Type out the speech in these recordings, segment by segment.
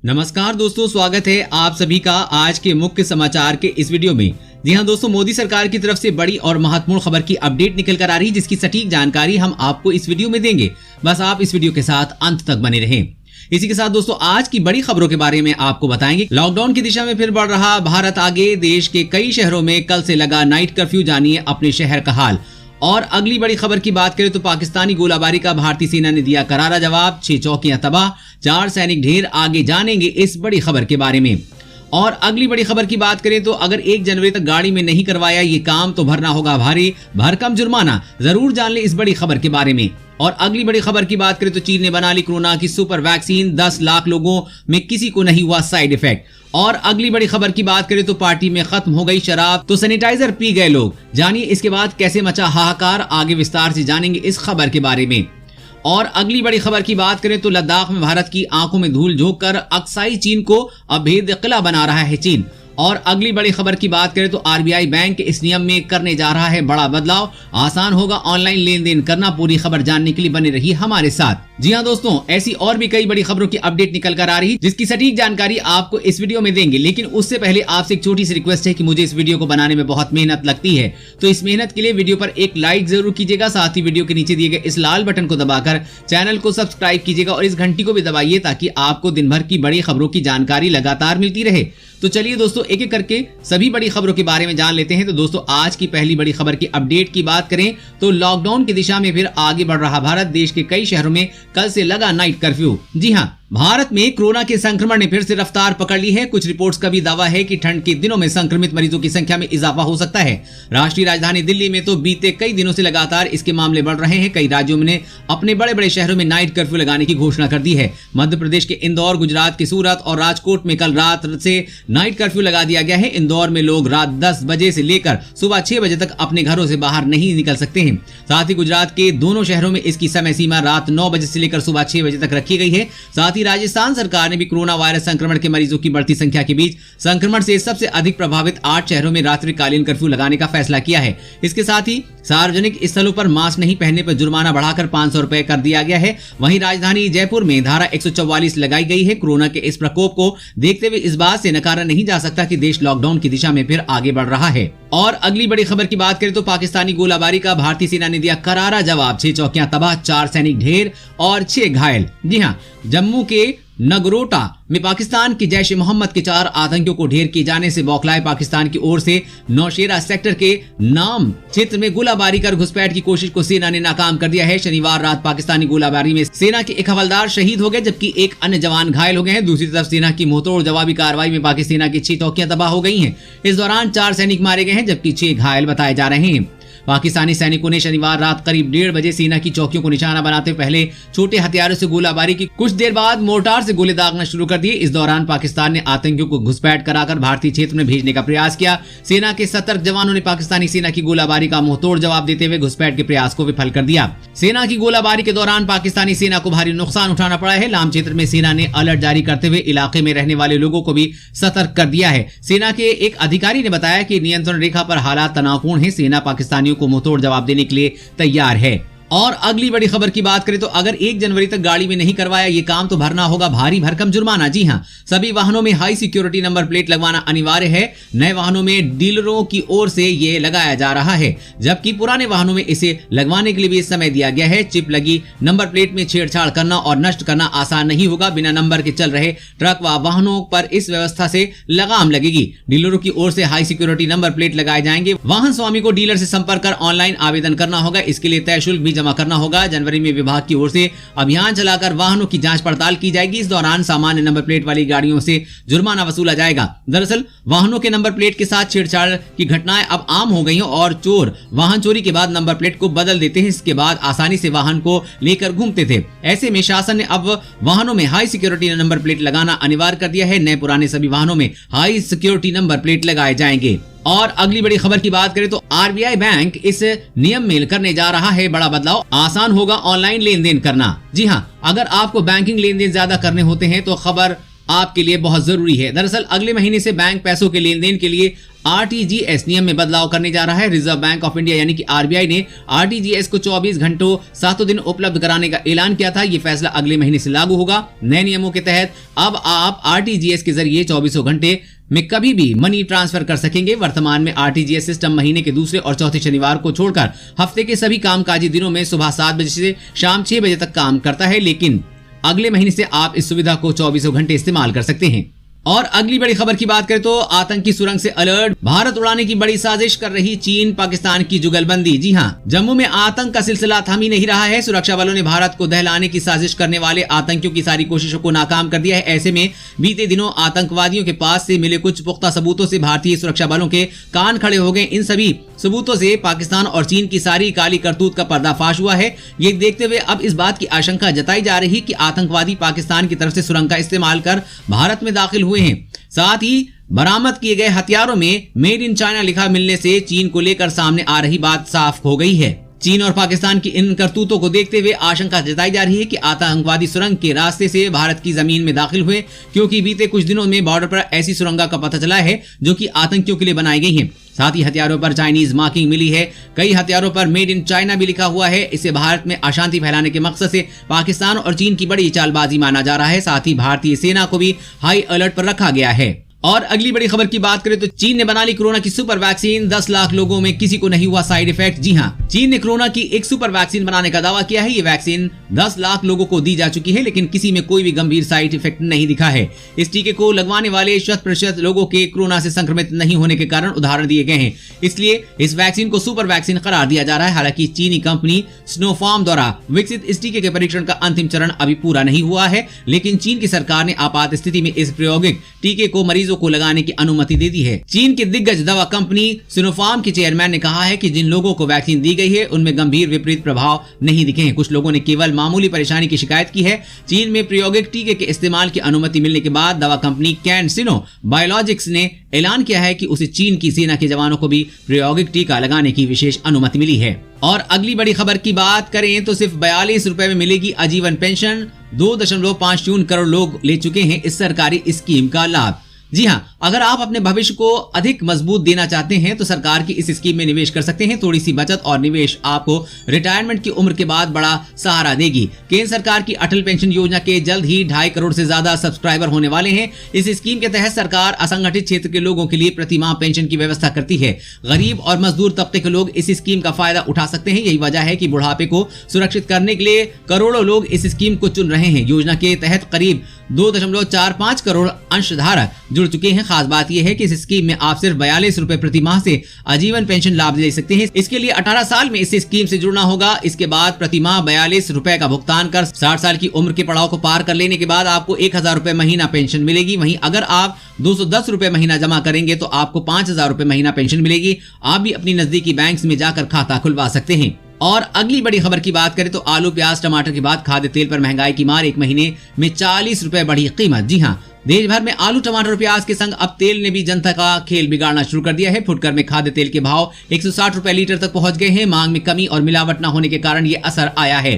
नमस्कार दोस्तों, स्वागत है आप सभी का आज के मुख्य समाचार के इस वीडियो में। जी हां दोस्तों, मोदी सरकार की तरफ से बड़ी और महत्वपूर्ण खबर की अपडेट निकल कर आ रही है, जिसकी सटीक जानकारी हम आपको इस वीडियो में देंगे। बस आप इस वीडियो के साथ अंत तक बने रहें। इसी के साथ दोस्तों, आज की बड़ी खबरों के बारे में आपको बताएंगे। लॉकडाउन की दिशा में फिर बढ़ रहा भारत आगे, देश के कई शहरों में कल से लगा नाइट कर्फ्यू, जानिए अपने शहर का हाल। और अगली बड़ी खबर की बात करें तो पाकिस्तानी गोलाबारी का भारतीय सेना ने दिया करारा जवाब, 6 चौकियां तबाह, 4 सैनिक ढेर। आगे जानेंगे इस बड़ी खबर के बारे में। और अगली बड़ी खबर की बात करें तो अगर 1 जनवरी तक गाड़ी में नहीं करवाया ये काम तो भरना होगा भारी भरकम जुर्माना। जरूर जान ले इस बड़ी खबर के बारे में। और अगली बड़ी खबर की बात करें तो चीन ने बना ली कोरोना की सुपर वैक्सीन, 10 लाख लोगों में किसी को नहीं हुआ साइड इफेक्ट। और अगली बड़ी खबर की बात करें तो पार्टी में खत्म हो गई शराब तो सैनिटाइजर पी गए लोग। जानिए इसके बाद कैसे मचा हाहाकार, आगे विस्तार से जानेंगे इस खबर के बारे में। और अगली बड़ी खबर की बात करें तो लद्दाख में भारत की आंखों में धूल झोंक कर अक्साई चीन को अभेद्य किला बना रहा है चीन। और अगली बड़ी खबर की बात करें तो आरबीआई बैंक के इस नियम में करने जा रहा है बड़ा बदलाव, आसान होगा ऑनलाइन लेन देन करना। पूरी खबर जानने के लिए बने रहिए हमारे साथ। जी हां दोस्तों, ऐसी और भी कई बड़ी खबरों की अपडेट निकल कर आ रही है, जिसकी सटीक जानकारी आपको इस वीडियो में देंगे। लेकिन उससे पहले आपसे एक छोटी सी रिक्वेस्ट है कि मुझे इस वीडियो को बनाने में बहुत मेहनत लगती है, तो इस मेहनत के लिए वीडियो पर एक लाइक जरूर कीजिएगा। साथ ही वीडियो के नीचे दिए गए इस लाल बटन को दबाकर चैनल को सब्सक्राइब कीजिएगा और इस घंटी को भी दबाइए, ताकि आपको दिन भर की बड़ी खबरों की जानकारी लगातार मिलती रहे। तो चलिए दोस्तों, एक एक करके सभी बड़ी खबरों के बारे में जान लेते हैं। तो दोस्तों, आज की पहली बड़ी खबर की अपडेट की बात करें तो लॉकडाउन की दिशा में फिर आगे बढ़ रहा भारत, देश के कई शहरों में कल से लगा नाइट कर्फ्यू। जी हां, भारत में कोरोना के संक्रमण ने फिर से रफ्तार पकड़ ली है। कुछ रिपोर्ट्स का भी दावा है कि ठंड के दिनों में संक्रमित मरीजों की संख्या में इजाफा हो सकता है। राष्ट्रीय राजधानी दिल्ली में तो बीते कई दिनों से लगातार इसके मामले बढ़ रहे हैं। कई राज्यों ने अपने बड़े बड़े शहरों में नाइट कर्फ्यू लगाने की घोषणा कर दी है। मध्य प्रदेश के इंदौर, गुजरात के सूरत और राजकोट में कल रात से नाइट कर्फ्यू लगा दिया गया है। इंदौर में लोग रात 10 बजे से लेकर सुबह 6 बजे तक अपने घरों से बाहर नहीं निकल सकते हैं। साथ ही गुजरात के दोनों शहरों में इसकी समय सीमा रात 9 बजे से लेकर सुबह 6 बजे तक रखी गई है। साथ ही राजस्थान सरकार ने भी कोरोना वायरस संक्रमण के मरीजों की बढ़ती संख्या के बीच संक्रमण से सबसे अधिक प्रभावित 8 शहरों में रात्रिकालीन कर्फ्यू लगाने का फैसला किया है। इसके साथ ही सार्वजनिक स्थलों पर मास्क नहीं पहनने पर जुर्माना बढ़ाकर 500 रुपए कर दिया गया है। वहीं राजधानी जयपुर में धारा 144 लगाई गई है। कोरोना के इस प्रकोप को देखते हुए इस बात से नकारा नहीं जा सकता कि देश लॉकडाउन की दिशा में फिर आगे बढ़ रहा है। और अगली बड़ी खबर की बात करें तो पाकिस्तानी गोलाबारी का भारतीय सेना ने दिया करारा जवाब, 6 चौकियां तबाह, 4 सैनिक ढेर और 6 घायल। जी हां, जम्मू के नगरोटा में पाकिस्तान के जैश ए मोहम्मद के 4 आतंकियों को ढेर किए जाने से बौखलाए पाकिस्तान की ओर से नौशेरा सेक्टर के नाम क्षेत्र में गोलाबारी कर घुसपैठ की कोशिश को सेना ने नाकाम कर दिया है। शनिवार रात पाकिस्तानी गोलाबारी में सेना के एक हवलदार शहीद हो गए, जबकि एक अन्य जवान घायल हो गए हैं। दूसरी तरफ सेना की मुंहतोड़ जवाबी कार्रवाई में पाकिस्तान सेना की 6 चौकियां तबाह हो गई हैं। इस दौरान 4 सैनिक मारे गए हैं, जबकि 6 घायल बताए जा रहे हैं। पाकिस्तानी सैनिकों ने शनिवार रात करीब 1:30 बजे सेना की चौकियों को निशाना बनाते पहले छोटे हथियारों से गोलाबारी की, कुछ देर बाद मोर्टार से गोले दागना शुरू कर दिए। इस दौरान पाकिस्तान ने आतंकियों को घुसपैठ कराकर भारतीय क्षेत्र में भेजने का प्रयास किया। सेना के सतर्क जवानों ने पाकिस्तानी सेना की गोलाबारी का मुंहतोड़ जवाब देते हुए घुसपैठ के प्रयास को विफल कर दिया। सेना की गोलाबारी के दौरान पाकिस्तानी सेना को भारी नुकसान उठाना पड़ा है। लाम क्षेत्र में सेना ने अलर्ट जारी करते हुए इलाके में रहने वाले लोगों को भी सतर्क कर दिया है। सेना के एक अधिकारी ने बताया कि नियंत्रण रेखा पर हालात तनावपूर्ण है। सेना पाकिस्तानियों को मुंहतोड़ जवाब देने के लिए तैयार है। और अगली बड़ी खबर की बात करें तो अगर 1 जनवरी तक गाड़ी में नहीं करवाया ये काम तो भरना होगा भारी भरकम जुर्माना। जी हां, सभी वाहनों में हाई सिक्योरिटी नंबर प्लेट लगवाना अनिवार्य है। नए वाहनों में डीलरों की ओर से ये लगाया जा रहा है, जबकि पुराने वाहनों में इसे लगवाने के लिए भी समय दिया गया है। चिप लगी नंबर प्लेट में छेड़छाड़ करना और नष्ट करना आसान नहीं होगा। बिना नंबर के चल रहे ट्रक व वाहनों पर इस व्यवस्था से लगाम लगेगी। डीलरों की ओर से हाई सिक्योरिटी नंबर प्लेट लगाए जाएंगे। वाहन स्वामी को डीलर से संपर्क कर ऑनलाइन आवेदन करना होगा। इसके लिए तय शुल्क भी जमा करना होगा। जनवरी में विभाग की ओर से अभियान चलाकर वाहनों की जांच पड़ताल की जाएगी। इस दौरान सामान्य नंबर प्लेट वाली गाड़ियों से जुर्माना वसूला जाएगा। दरअसल वाहनों के नंबर प्लेट के साथ छेड़छाड़ की घटनाएं अब आम हो गई हैं और चोर वाहन चोरी के बाद नंबर प्लेट को बदल देते हैं। इसके बाद आसानी से वाहन को लेकर घूमते थे। ऐसे में शासन ने अब वाहनों में हाई सिक्योरिटी नंबर प्लेट लगाना अनिवार्य कर दिया है। नए पुराने सभी वाहनों में हाई सिक्योरिटी नंबर प्लेट लगाए जाएंगे। और अगली बड़ी खबर की बात करें तो आरबीआई बैंक इस नियम में करने जा रहा है बड़ा बदलाव, आसान होगा ऑनलाइन लेन देन करना। जी हां, अगर आपको बैंकिंग लेन देन ज्यादा करने होते हैं तो खबर आपके लिए बहुत जरूरी है। दरअसल अगले महीने से बैंक पैसों के लेन देन के लिए आरटीजीएस नियम में बदलाव करने जा रहा है। रिजर्व बैंक ऑफ इंडिया यानी कि आरबीआई ने आरटीजीएस को 24 घंटों 7 दिन उपलब्ध कराने का ऐलान किया था। ये फैसला अगले महीने से लागू होगा। नए नियमों के तहत अब आप आरटीजीएस के जरिए 24 घंटे में कभी भी मनी ट्रांसफर कर सकेंगे। वर्तमान में आरटीजीएस सिस्टम महीने के दूसरे और चौथे शनिवार को छोड़कर हफ्ते के सभी कामकाजी दिनों में सुबह 7 बजे से शाम 6 बजे तक काम करता है, लेकिन अगले महीने से आप इस सुविधा को 24 घंटे इस्तेमाल कर सकते हैं। और अगली बड़ी खबर की बात करें तो आतंकी सुरंग से अलर्ट, भारत उड़ाने की बड़ी साजिश कर रही चीन पाकिस्तान की जुगलबंदी। जी हां, जम्मू में आतंक का सिलसिला थम ही नहीं रहा है। सुरक्षा बलों ने भारत को दहलाने की साजिश करने वाले आतंकियों की सारी कोशिशों को नाकाम कर दिया है। ऐसे में बीते दिनों आतंकवादियों के पास से मिले कुछ पुख्ता सबूतों से भारतीय सुरक्षा बलों के कान खड़े हो गए। इन सभी सबूतों से पाकिस्तान और चीन की सारी काली करतूत का पर्दाफाश हुआ है। ये देखते हुए अब इस बात की आशंका जताई जा रही कि आतंकवादी पाकिस्तान की तरफ से सुरंग का इस्तेमाल कर भारत में दाखिल हुए हैं। साथ ही बरामद किए गए हथियारों में मेड इन चाइना लिखा मिलने से चीन को लेकर सामने आ रही बात साफ हो गई है। चीन और पाकिस्तान की इन करतूतों को देखते हुए आशंका जताई जा रही है कि आतंकवादी सुरंग के रास्ते से भारत की जमीन में दाखिल हुए, क्योंकि बीते कुछ दिनों में बॉर्डर पर ऐसी सुरंगा का पता चला है जो कि आतंकियों के लिए बनाई गई हैं। साथ ही हथियारों पर चाइनीज मार्किंग मिली है। कई हथियारों पर मेड इन चाइना भी लिखा हुआ है। इसे भारत में अशांति फैलाने के मकसद से पाकिस्तान और चीन की बड़ी चालबाजी माना जा रहा है। साथ ही भारतीय सेना को भी हाई अलर्ट पर रखा गया है। और अगली बड़ी खबर की बात करें तो चीन ने बना ली कोरोना की सुपर वैक्सीन। 10 लाख लोगों में किसी को नहीं हुआ साइड इफेक्ट। जी हां, चीन ने कोरोना की एक सुपर वैक्सीन बनाने का दावा किया है। ये वैक्सीन 10 लाख लोगों को दी जा चुकी है, लेकिन किसी में कोई भी गंभीर साइड इफेक्ट नहीं दिखा है। इस टीके को लगवाने वाले 100% लोगों के कोरोना से संक्रमित नहीं होने के कारण उदाहरण दिए गए हैं। इसलिए इस वैक्सीन को सुपर वैक्सीन करार दिया जा रहा है। हालांकि चीनी कंपनी सिनोफार्म द्वारा विकसित इस टीके के परीक्षण का अंतिम चरण अभी पूरा नहीं हुआ है, लेकिन चीन की सरकार ने आपात स्थिति में इस प्रायोगिक टीके को मरीजों को लगाने की अनुमति दे दी है। चीन की दिग्गज दवा कंपनी सिनोफार्म के चेयरमैन ने कहा है कि जिन लोगों को वैक्सीन दी गई है उनमें गंभीर विपरीत प्रभाव नहीं दिखे हैं। कुछ लोगों ने केवल मामूली परेशानी की शिकायत की है। चीन में प्रायोगिक टीके के इस्तेमाल की अनुमति मिलने के बाद दवा कंपनी कैनसिनो बायोलॉजिक्स ने ऐलान किया है कि उसे चीन की सेना के जवानों को भी प्रायोगिक टीका लगाने की विशेष अनुमति मिली है। और अगली बड़ी खबर की बात करें तो सिर्फ 42 रुपए में मिलेगी आजीवन पेंशन। 2.50 करोड़ लोग ले चुके हैं इस सरकारी स्कीम का लाभ। जी हां, अगर आप अपने भविष्य को अधिक मजबूत देना चाहते हैं तो सरकार की इस स्कीम में निवेश कर सकते हैं। थोड़ी सी बचत और निवेश आपको रिटायरमेंट की उम्र के बाद बड़ा सहारा देगी। केंद्र सरकार की अटल पेंशन योजना के जल्द ही 2.5 करोड़ से ज्यादा सब्सक्राइबर होने वाले हैं। इस स्कीम के तहत सरकार असंगठित क्षेत्र के लोगों के लिए प्रति माह पेंशन की व्यवस्था करती है। गरीब और मजदूर तबके के लोग इस स्कीम का फायदा उठा सकते हैं। यही वजह है कि बुढ़ापे को सुरक्षित करने के लिए करोड़ों लोग इस स्कीम को चुन रहे हैं। योजना के तहत करीब 2.45 करोड़ अंशधारक जुड़ चुके हैं। खास बात यह है कि इस स्कीम में आप सिर्फ 42 रुपए प्रति माह से आजीवन पेंशन लाभ ले सकते हैं। इसके लिए 18 साल में इस स्कीम से जुड़ना होगा। इसके बाद प्रति माह 42 रुपए का भुगतान कर 60 साल की उम्र के पड़ाव को पार कर लेने के बाद आपको 1000 रुपए महीना पेंशन मिलेगी। वहीं अगर आप 210 रुपए महीना जमा करेंगे तो आपको 5000 रुपए महीना पेंशन मिलेगी। आप भी अपनी नजदीकी बैंक में जाकर खाता खुलवा सकते हैं। और अगली बड़ी खबर की बात करें तो आलू, प्याज, टमाटर के बाद खाद्य तेल पर महंगाई की मार। एक महीने में 40 रुपए बढ़ी कीमत। जी हां, देश भर में आलू, टमाटर और प्याज के संग अब तेल ने भी जनता का खेल बिगाड़ना शुरू कर दिया है। फुटकर में खाद्य तेल के भाव 160 रुपए लीटर तक पहुंच गए हैं। मांग में कमी और मिलावट न होने के कारण ये असर आया है।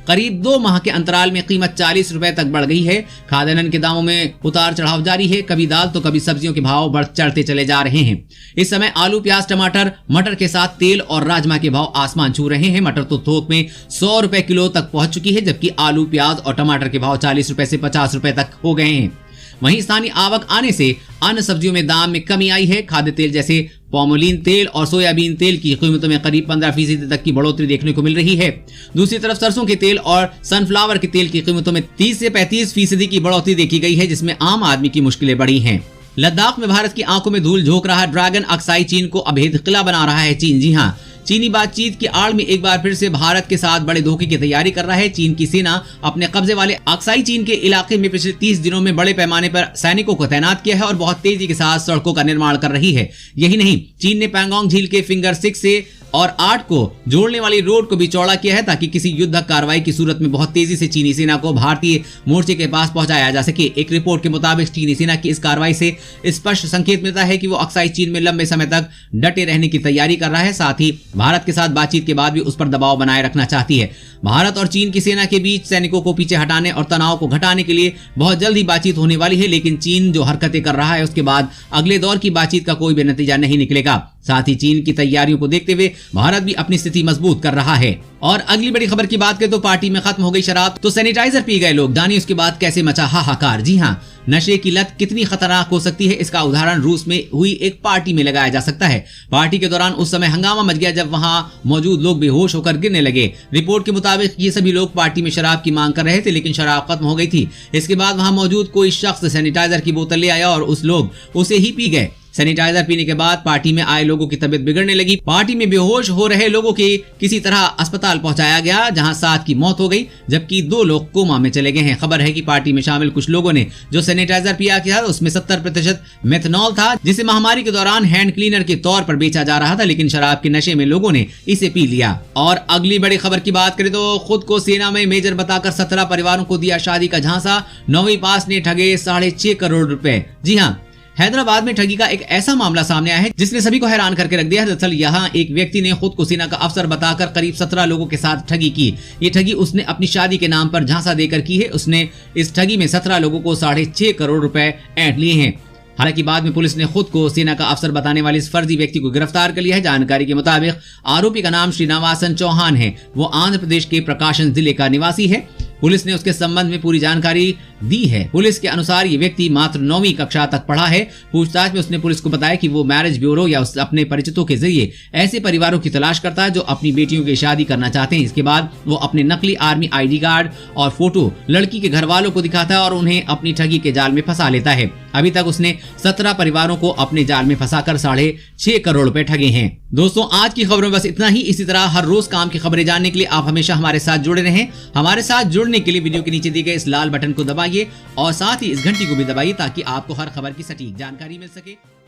करीब 2 माह के अंतराल में कीमत 40 रुपए तक बढ़ गई है। खाद्यान्न के दामों में उतार चढ़ाव जारी है। कभी दाल तो कभी सब्जियों के भाव चढ़ते चले जा रहे हैं। इस समय आलू, प्याज, टमाटर, मटर के साथ तेल और राजमा के भाव आसमान छू रहे हैं। मटर तो थोक में 100 रुपए किलो तक पहुंच चुकी है, जबकि आलू, प्याज और टमाटर के भाव 40 रुपए से 50 रुपए तक हो गए हैं। वहीं स्थानीय आवक आने से अन्य सब्जियों में दाम में कमी आई है। खाद्य तेल जैसे पॉमोलिन तेल और सोयाबीन तेल की कीमतों में करीब 15% तक की बढ़ोतरी देखने को मिल रही है। दूसरी तरफ सरसों के तेल और सनफ्लावर के तेल की कीमतों में 30 से 35% की बढ़ोतरी देखी गई है, जिसमें आम आदमी की मुश्किलें बढ़ी हैं। लद्दाख में भारत की आंखों में धूल झोंक रहा ड्रैगन अक्साई चीन को अभेद किला बना रहा है चीन। जी हां, चीनी बातचीत की आड़ में एक बार फिर से भारत के साथ बड़े धोखे की तैयारी कर रहा है। चीन की सेना अपने कब्जे वाले अक्साई चीन के इलाके में पिछले 30 दिनों में बड़े पैमाने पर सैनिकों को तैनात किया है और बहुत तेजी के साथ सड़कों का निर्माण कर रही है। यही नहीं, चीन ने पैंगोंग झील के फिंगर 6 से और 8 को जोड़ने वाली रोड को भी चौड़ा किया है ताकि किसी युद्धक कार्रवाई की सूरत में बहुत तेजी से चीनी सेना को भारतीय मोर्चे के पास पहुंचाया जा सके। एक रिपोर्ट के मुताबिक चीनी सेना की इस कार्रवाई से स्पष्ट संकेत मिलता है कि वो अक्साई चीन में लंबे समय तक डटे रहने की तैयारी कर रहा है, साथ ही भारत के साथ बातचीत के बाद भी उस पर दबाव बनाए रखना चाहती है। भारत और चीन की सेना के बीच सैनिकों को पीछे हटाने और तनाव को घटाने के लिए बहुत जल्द ही बातचीत होने वाली है, लेकिन चीन जो हरकतें कर रहा है उसके बाद अगले दौर की बातचीत का कोई भी नतीजा नहीं निकलेगा। साथ ही चीन की तैयारियों को देखते हुए भारत भी अपनी स्थिति मजबूत कर रहा है। और अगली बड़ी खबर की बात करें तो पार्टी में खत्म हो गई शराब तो सैनिटाइजर पी गए लोग, जानिए उसके बाद कैसे मचा हाहाकार। जी हाँ, नशे की लत कितनी खतरनाक हो सकती है इसका उदाहरण रूस में हुई एक पार्टी में लगाया जा सकता है। पार्टी के दौरान उस समय हंगामा मच गया जब वहां मौजूद लोग बेहोश होकर गिरने लगे। रिपोर्ट के मुताबिक ये सभी लोग पार्टी में शराब की मांग कर रहे थे, लेकिन शराब खत्म हो गई थी। इसके बाद वहां मौजूद कोई शख्स सैनिटाइजर की बोतल ले आया और उस लोग उसे ही पी गए। सैनिटाइजर पीने के बाद पार्टी में आए लोगों की तबीयत बिगड़ने लगी। पार्टी में बेहोश हो रहे लोगों के किसी तरह अस्पताल पहुंचाया गया, जहां 7 की मौत हो गई जबकि 2 लोग कोमा में चले गए हैं। खबर है कि पार्टी में शामिल कुछ लोगों ने जो सैनिटाइजर पिया था उसमें 70% मेथनॉल था, जिसे महामारी के दौरान हैंड क्लीनर के तौर पर बेचा जा रहा था, लेकिन शराब के नशे में लोगों ने इसे पी लिया। और अगली बड़ी खबर की बात करें तो खुद को सेना में मेजर बताकर 17 परिवारों को दिया शादी का झांसा, 9वीं पास ने ठगे 6.5 करोड़ रुपए। जी हाँ, हैदराबाद में ठगी का एक ऐसा मामला सामने आया है जिसने सभी को हैरान करके रख दिया है। दरअसल यहाँ एक व्यक्ति ने खुद को सेना का अफसर बताकर करीब 17 लोगों के साथ ठगी की। ये ठगी उसने अपनी शादी के नाम पर झांसा देकर की है। उसने इस ठगी में 17 लोगों को 6.5 करोड़ रुपए ऐंठ लिए हैं। हालांकि बाद में पुलिस ने खुद को सेना का अफसर बताने वाले इस फर्जी व्यक्ति को गिरफ्तार कर लिया है। जानकारी के मुताबिक आरोपी का नाम श्रीनिवासन चौहान है। वो आंध्र प्रदेश के प्रकाशन जिले का निवासी है। पुलिस ने उसके संबंध में पूरी जानकारी दी है। पुलिस के अनुसार ये व्यक्ति मात्र 9वीं कक्षा तक पढ़ा है। पूछताछ में उसने पुलिस को बताया कि वो मैरिज ब्यूरो या अपने परिचितों के जरिए ऐसे परिवारों की तलाश करता है जो अपनी बेटियों की शादी करना चाहते हैं। इसके बाद वो अपने नकली आर्मी ID कार्ड और फोटो लड़की के घर वालों को दिखाता है और उन्हें अपनी ठगी के जाल में फंसा लेता है। अभी तक उसने 17 परिवारों को अपने जाल में फंसाकर 6.5 करोड़ रुपए ठगे हैं। दोस्तों, आज की खबरों में बस इतना ही। इसी तरह हर रोज काम की खबरें जानने के लिए आप हमेशा हमारे साथ जुड़े रहें। हमारे साथ जुड़ने के लिए वीडियो के नीचे दिए गए इस लाल बटन को दबाइए और साथ ही इस घंटी को भी दबाइए ताकि आपको हर खबर की सटीक जानकारी मिल सके।